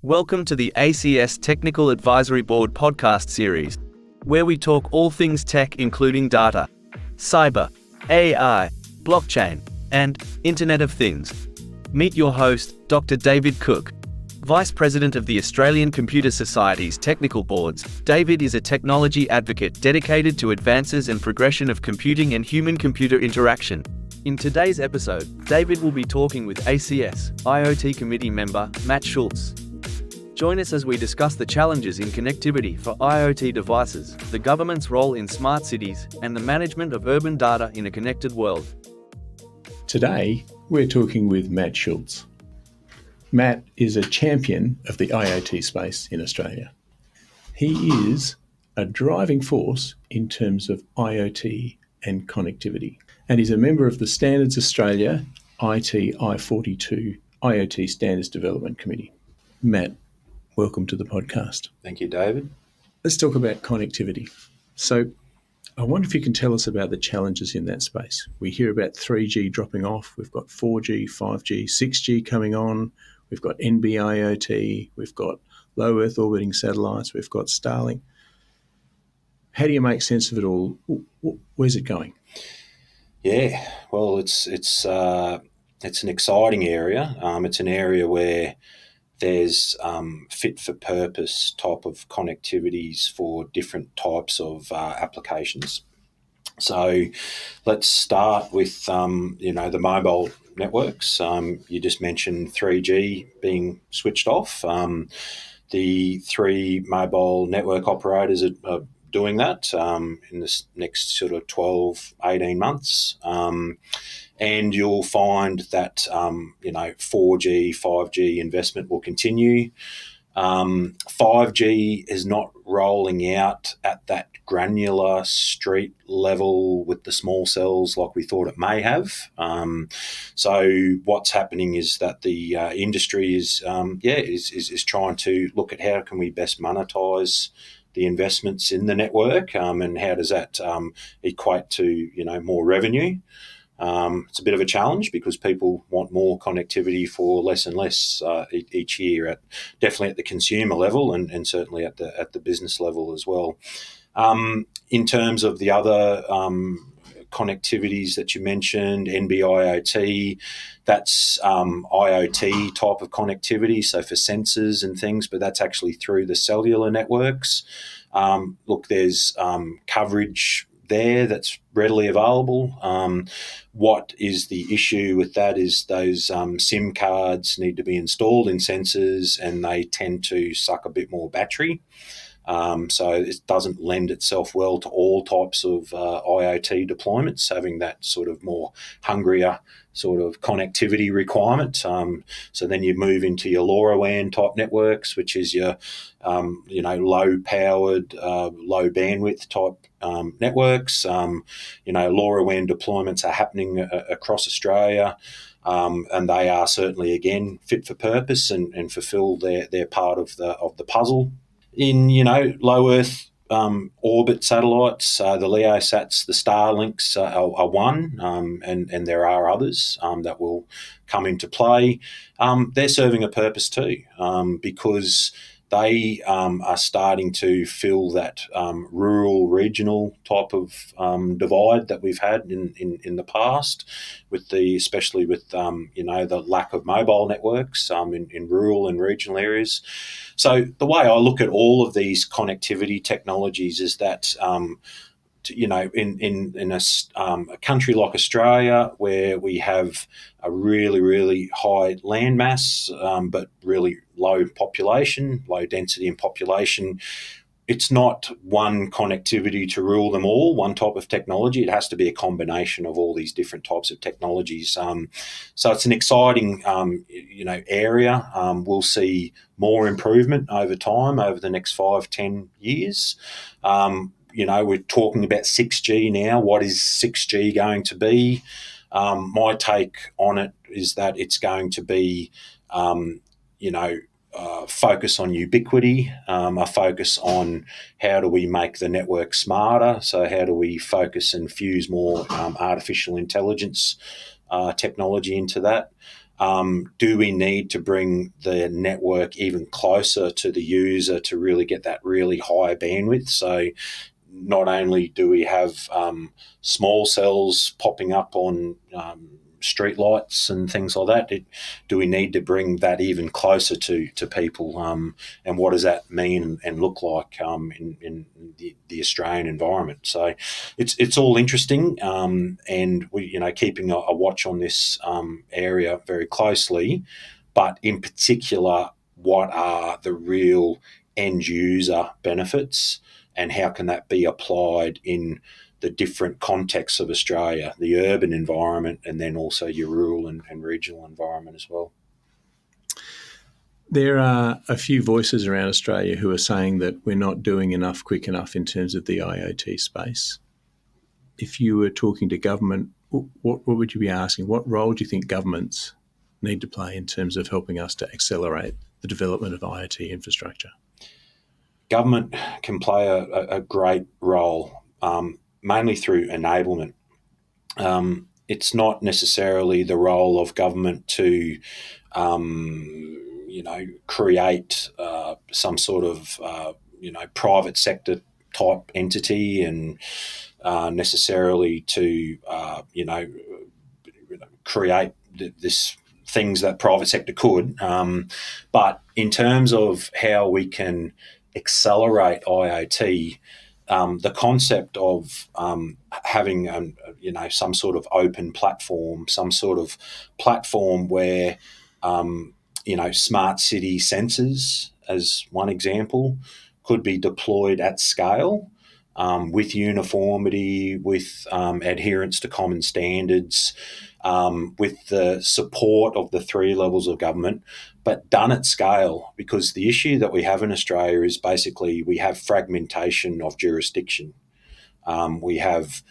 Welcome to the ACS Technical Advisory Board podcast series, where we talk all things tech including data, cyber, AI, blockchain, and Internet of Things. Meet your host, Dr. David Cook, Vice President of the Australian Computer Society's Technical Boards. David is a technology advocate dedicated to advances and progression of computing and human-computer interaction. In today's episode, David will be talking with ACS IoT Committee Member Matt Schultz. Join us as we discuss the challenges in connectivity for IoT devices, the government's role in smart cities, and the management of urban data in a connected world. Today, we're talking with Matt Schultz. Matt is a champion of the IoT space in Australia. He is a driving force in terms of IoT and connectivity, and he's a member of the Standards Australia IT I42 IoT Standards Development Committee. Matt, welcome to the podcast. Thank you, David. Let's talk about connectivity. So I wonder if you can tell us about the challenges in that space. We hear about 3G dropping off. We've got 4G, 5G, 6G coming on. We've got NB-IoT. We've got low Earth orbiting satellites. We've got Starlink. How do you make sense of it all? Where's it going? Yeah, well, it's an exciting area. It's an area where there's fit-for-purpose type of connectivities for different types of applications. So let's start with, the mobile networks. You just mentioned 3G being switched off. The three mobile network operators are doing that in this next sort of 12, 18 months. And you'll find that, 4G, 5G investment will continue. 5G is not rolling out at that granular street level with the small cells like we thought it may have. So what's happening is that the industry is trying to look at how can we best monetize the investments in the network, and how does that equate to more revenue. It's a bit of a challenge because people want more connectivity for less and less each year, definitely at the consumer level and certainly at the business level as well. In terms of the other connectivities that you mentioned, NB-IoT, that's IoT type of connectivity, so for sensors and things, but that's actually through the cellular networks. There's coverage there that's readily available. What is the issue with that is those SIM cards need to be installed in sensors and they tend to suck a bit more battery. So it doesn't lend itself well to all types of IoT deployments, having that sort of more hungrier sort of connectivity requirement. So then you move into your LoRaWAN type networks, which is your low powered, low bandwidth type networks. LoRaWAN deployments are happening across Australia. And they are certainly, again, fit for purpose and fulfill their part of the puzzle. In, low Earth orbit satellites, the LeoSats, the Starlinks are one, and there are others that will come into play. They're serving a purpose too, because they are starting to fill that rural, regional type of divide that we've had in the past, especially with the lack of mobile networks in rural and regional areas. So the way I look at all of these connectivity technologies is that in a country like Australia, where we have a really, really high land mass, but really low population, low density in population, it's not one connectivity to rule them all, one type of technology. It has to be a combination of all these different types of technologies. So it's an exciting, area. We'll see more improvement over time, over the next 5-10 years. We're talking about 6G now. What is 6G going to be? My take on it is that it's going to be, focus on ubiquity, a focus on how do we make the network smarter, so how do we focus and fuse more artificial intelligence technology into that. Do we need to bring the network even closer to the user to really get that really high bandwidth? So not only do we have small cells popping up on street lights and things like that, do we need to bring that even closer to people? And what does that mean and look like in the Australian environment? So it's all interesting, and we keeping a watch on this area very closely. But in particular, what are the real end user benefits, and how can that be applied in the different contexts of Australia, the urban environment, and then also your rural and regional environment as well? There are a few voices around Australia who are saying that we're not doing enough quick enough in terms of the IoT space. If you were talking to government, what would you be asking? What role do you think governments need to play in terms of helping us to accelerate the development of IoT infrastructure? Government can play a great role, mainly through enablement. It's not necessarily the role of government to, create some sort of, private sector type entity, and necessarily to, create this things that private sector could. But in terms of how we can accelerate IoT, the concept of having some sort of open platform, some sort of platform where smart city sensors, as one example, could be deployed at scale, with uniformity, with adherence to common standards, with the support of the three levels of government, but done at scale. Because the issue that we have in Australia is basically we have fragmentation of jurisdiction. We have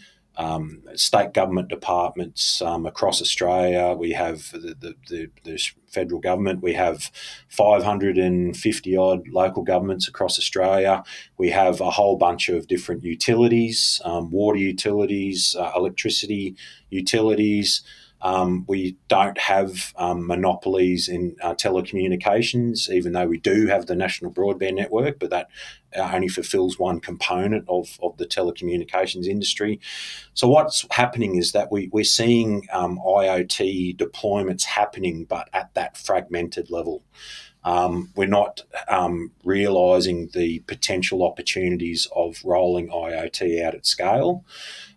state government departments across Australia. We have the federal government. We have 550 odd local governments across Australia. We have a whole bunch of different utilities, water utilities, electricity utilities. We don't have monopolies in telecommunications, even though we do have the national broadband network, but that only fulfills one component of the telecommunications industry. So what's happening is that we're seeing IoT deployments happening, but at that fragmented level. We're not realising the potential opportunities of rolling IoT out at scale.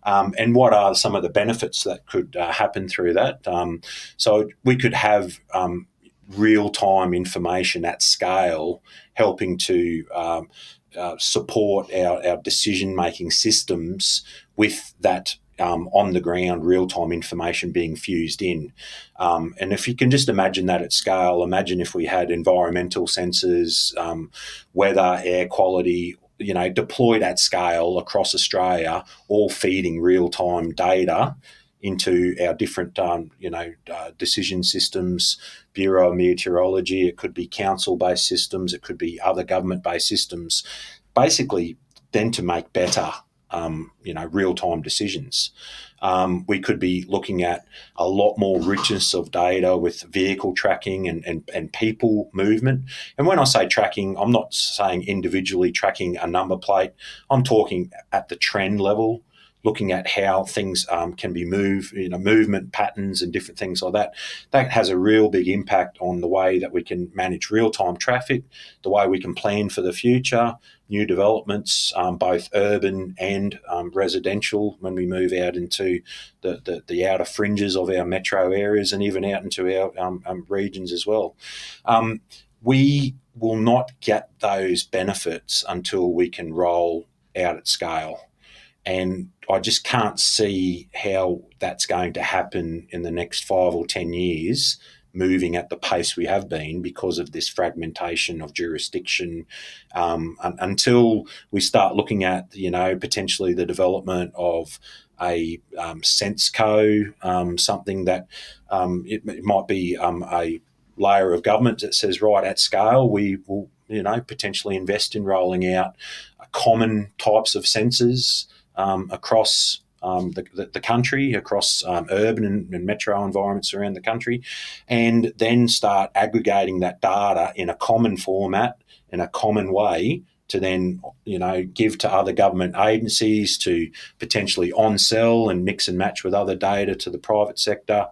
And what are some of the benefits that could happen through that? So we could have real-time information at scale, helping to support our decision-making systems with that on-the-ground real-time information being fused in. And if you can just imagine that at scale, imagine if we had environmental sensors, weather, air quality, deployed at scale across Australia, all feeding real-time data into our different, decision systems, Bureau of Meteorology. It could be council-based systems. It could be other government-based systems. Basically, then to make better, real-time decisions. We could be looking at a lot more richness of data with vehicle tracking and people movement. And when I say tracking, I'm not saying individually tracking a number plate. I'm talking at the trend level, looking at how things can be moved, movement patterns and different things like that. That has a real big impact on the way that we can manage real-time traffic, the way we can plan for the future, new developments, both urban and residential, when we move out into the outer fringes of our metro areas and even out into our regions as well. We will not get those benefits until we can roll out at scale. And I just can't see how that's going to happen in the next 5 or 10 years, moving at the pace we have been because of this fragmentation of jurisdiction, until we start looking at, potentially the development of a SenseCo, something that it might be a layer of government that says, right, at scale, we will, potentially invest in rolling out common types of sensors across the country, across urban and metro environments around the country, and then start aggregating that data in a common format, in a common way, to then, give to other government agencies to potentially on-sell and mix and match with other data to the private sector.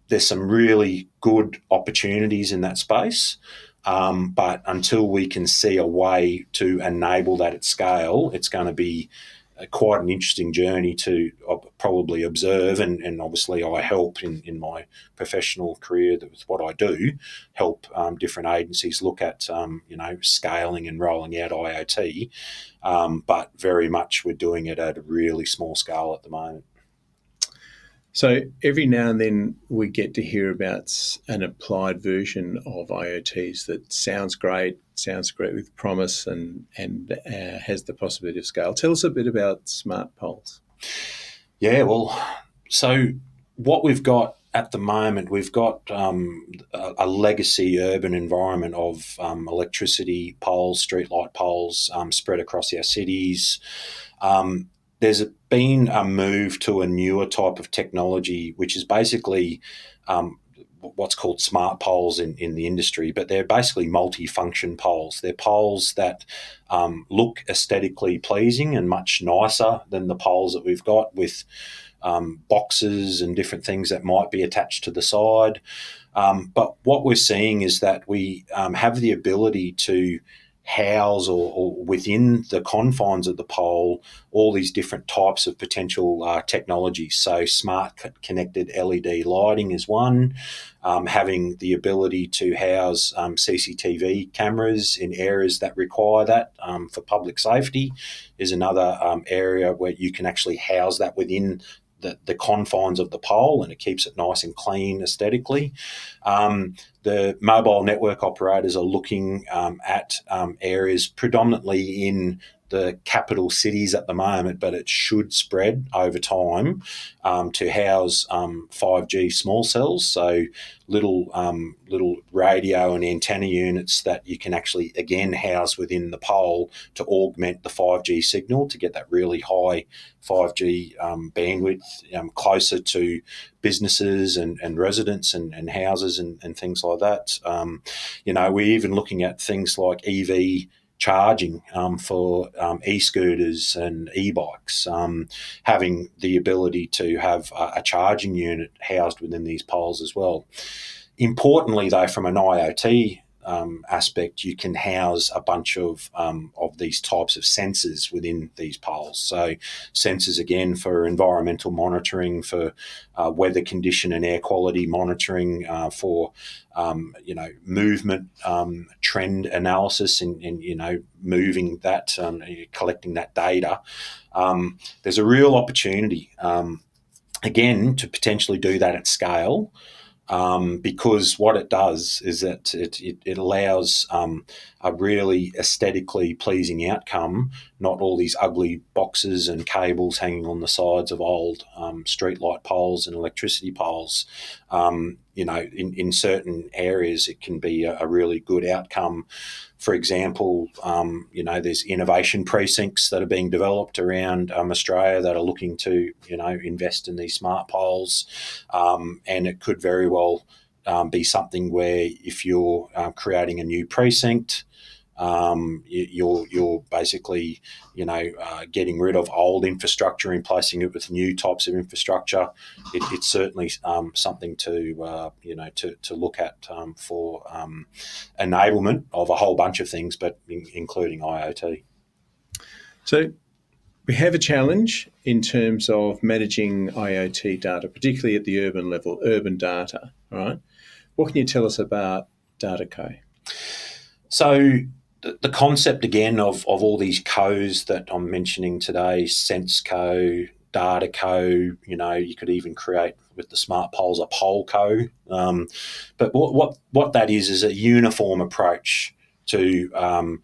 There's some really good opportunities in that space. But until we can see a way to enable that at scale, it's going to be quite an interesting journey to probably observe. And obviously I help in my professional career with what I do, help different agencies look at, scaling and rolling out IoT. But very much we're doing it at a really small scale at the moment. So every now and then we get to hear about an applied version of IoTs that sounds great with promise and has the possibility of scale. Tell us a bit about smart poles. Yeah, well, so what we've got at the moment, we've got a legacy urban environment of electricity poles, streetlight poles spread across our cities. There's been a move to a newer type of technology, which is basically what's called smart poles in the industry, but they're basically multi-function poles. They're poles that look aesthetically pleasing and much nicer than the poles that we've got, with boxes and different things that might be attached to the side. But what we're seeing is that we have the ability to house or within the confines of the pole all these different types of potential technologies. So smart connected LED lighting is one. Having the ability to house CCTV cameras in areas that require that for public safety is another area where you can actually house that within the confines of the pole, and it keeps it nice and clean aesthetically. The mobile network operators are looking at areas predominantly in the capital cities at the moment, but it should spread over time to house 5G small cells, so little radio and antenna units that you can actually again house within the pole to augment the 5G signal to get that really high 5G bandwidth closer to businesses and residents and houses and things like that. We're even looking at things like EV charging for e-scooters and e-bikes, having the ability to have a charging unit housed within these poles as well. Importantly, though, from an IoT aspect, you can house a bunch of these types of sensors within these poles. So sensors, again, for environmental monitoring, for weather condition and air quality monitoring, for movement trend analysis and moving that, collecting that data. There's a real opportunity, again, to potentially do that at scale. Because what it does is that it allows a really aesthetically pleasing outcome, not all these ugly boxes and cables hanging on the sides of old streetlight poles and electricity poles. In certain areas, it can be a really good outcome. For example, there's innovation precincts that are being developed around Australia that are looking to, invest in these smart poles. And it could very well be something where if you're creating a new precinct, you're basically, getting rid of old infrastructure and replacing it with new types of infrastructure. It's certainly something to look at for enablement of a whole bunch of things, but including IoT. So we have a challenge in terms of managing IoT data, particularly at the urban level, urban data, right? What can you tell us about DataCo? So the concept, again, of all these co's that I'm mentioning today, SenseCo, DataCo, you could even create with the smart poles a PoleCo. But what that is a uniform approach to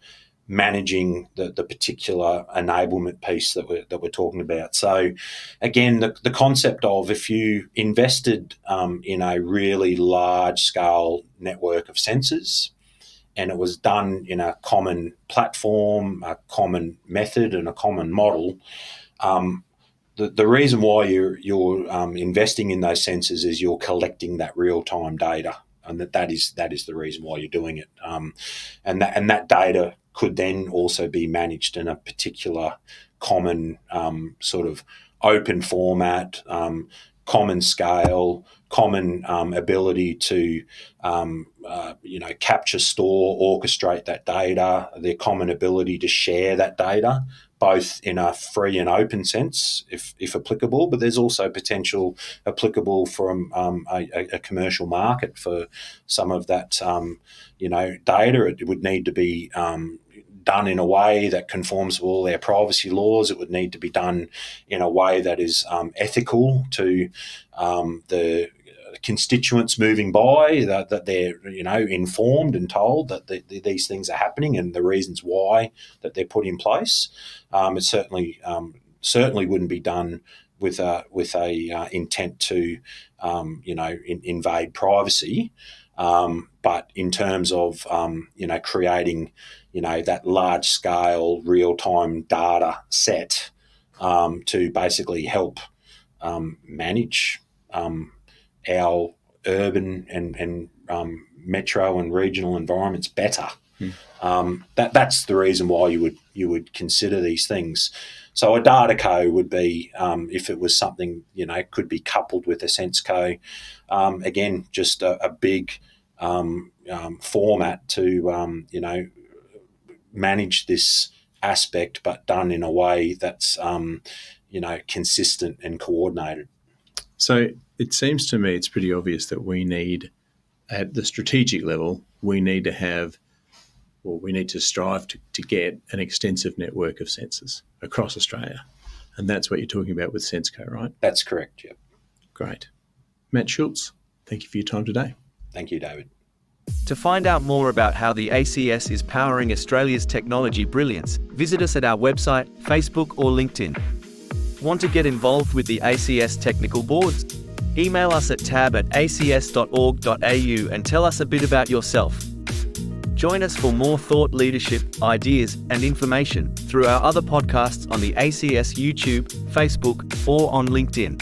managing the particular enablement piece that we're talking about. So again, the concept of if you invested in a really large scale network of sensors, and it was done in a common platform, a common method, and a common model, the reason why you're investing in those sensors is you're collecting that real-time data, and that is the reason why you're doing it. And that data could then also be managed in a particular common sort of open format, common scale, common ability to capture, store, orchestrate that data, their common ability to share that data, both in a free and open sense, if applicable, but there's also potential applicable from a commercial market for some of that data. It would need to be done in a way that conforms with all their privacy laws. It would need to be done in a way that is ethical to the constituents moving by, that they're informed and told that these things are happening and the reasons why that they're put in place. It certainly wouldn't be done with a intent to invade privacy. But in terms of creating that large scale real time data set to basically help manage our urban and metro and regional environments better. That's the reason why you would consider these things. So a data co would be, if it was something could be coupled with a sense co, again just a big format to manage this aspect, but done in a way that's consistent and coordinated. So it seems to me it's pretty obvious that we need, at the strategic level, we need to strive to get an extensive network of sensors across Australia. And that's what you're talking about with SenseCo, right? That's correct, yep. Great. Matt Schultz, thank you for your time today. Thank you, David. To find out more about how the ACS is powering Australia's technology brilliance, visit us at our website, Facebook or LinkedIn. Want to get involved with the ACS technical boards? Email us at tab@acs.org.au and tell us a bit about yourself. Join us for more thought leadership, ideas and information through our other podcasts on the ACS YouTube, Facebook or on LinkedIn.